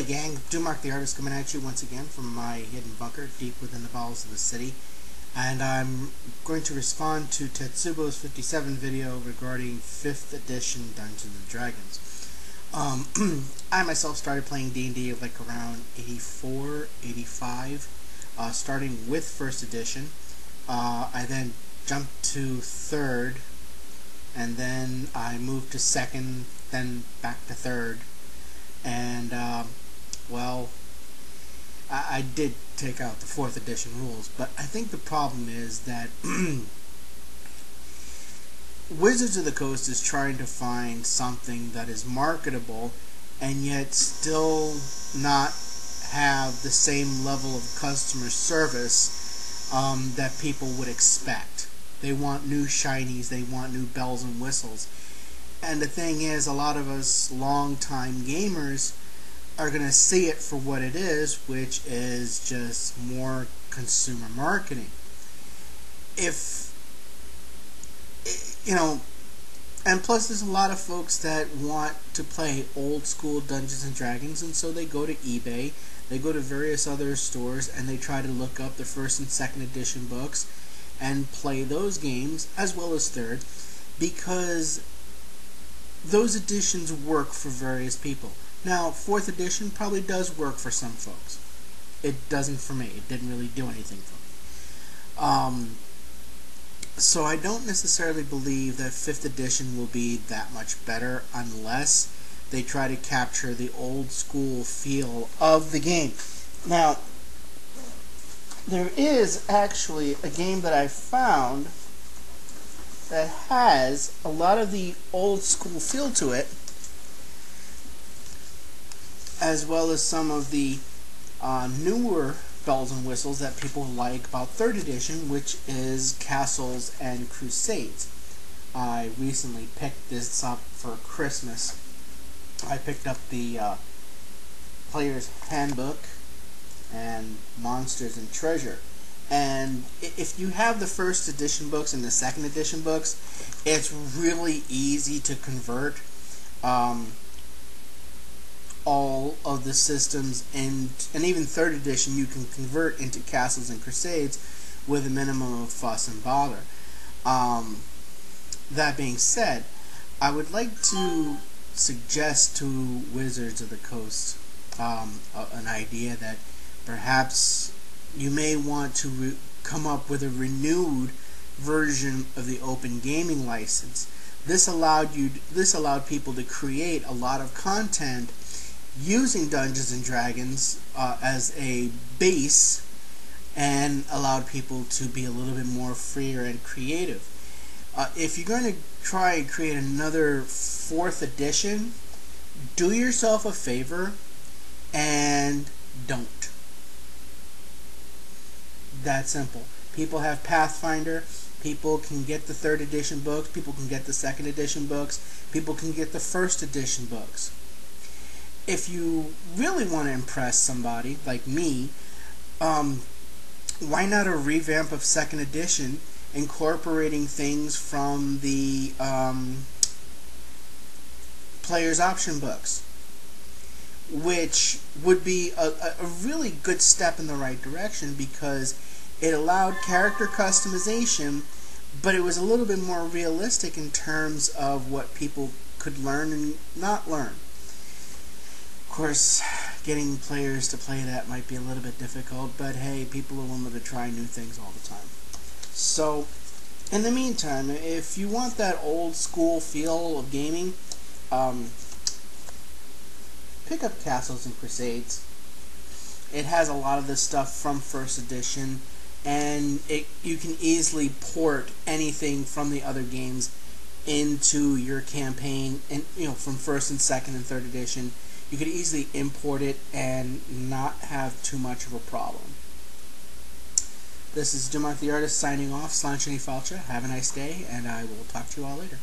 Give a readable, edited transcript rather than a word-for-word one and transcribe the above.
Hey gang, Dumark the Artist coming at you once again from my hidden bunker deep within the bowels of the city, and I'm going to respond to Tetsubo's 57 video regarding 5th edition Dungeons and Dragons. I myself started playing D&D like around 84, 85, starting with 1st edition. I then jumped to 3rd, and then I moved to 2nd, then back to 3rd. And, well, I did take out the 4th edition rules, but I think the problem is that Wizards of the Coast is trying to find something that is marketable and yet still not have the same level of customer service that people would expect. They want new shinies, they want new bells and whistles. And the thing is, a lot of us long-time gamers are going to see it for what it is, which is just more consumer marketing. If, you know, and plus there's a lot of folks that want to play old school Dungeons and Dragons, and so they go to eBay, they go to various other stores, and they try to look up the 1st and 2nd edition books and play those games, as well as 3rd, because those editions work for various people. Now, 4th edition probably does work for some folks. It doesn't for me. It didn't really do anything for me. So I don't necessarily believe that 5th edition will be that much better unless they try to capture the old school feel of the game. Now, there is actually a game that I found that has a lot of the old school feel to it, as well as some of the newer bells and whistles that people like about 3rd edition, which is Castles and Crusades. I recently picked this up for Christmas. I picked up the Player's Handbook and Monsters and Treasure. And if you have the 1st edition books and the 2nd edition books, it's really easy to convert all of the systems, and even 3rd edition you can convert into Castles and Crusades with a minimum of fuss and bother. That being said, I would like to suggest to Wizards of the Coast an idea that perhaps you may want to come up with a renewed version of the Open Gaming License. This allowed people to create a lot of content using Dungeons and Dragons as a base, and allowed people to be a little bit more freer and creative. If you're going to try and create another 4th edition, do yourself a favor and don't. That simple. People have Pathfinder, people can get the 3rd edition books, people can get the 2nd edition books, people can get the 1st edition books. If you really want to impress somebody like me, why not a revamp of 2nd edition, incorporating things from the Player's Option books, which would be a really good step in the right direction, because it allowed character customization, but it was a little bit more realistic in terms of what people could learn and not learn. Of course, getting players to play that might be a little bit difficult, but hey, people are willing to try new things all the time. So, in the meantime, if you want that old school feel of gaming, pick up Castles and Crusades. It has a lot of the stuff from 1st edition, and you can easily port anything from the other games into your campaign, and from 1st and 2nd and 3rd edition. You could easily import it and not have too much of a problem. This is Dumark the Artist signing off. Slanchini Falcha. Have a nice day, and I will talk to you all later.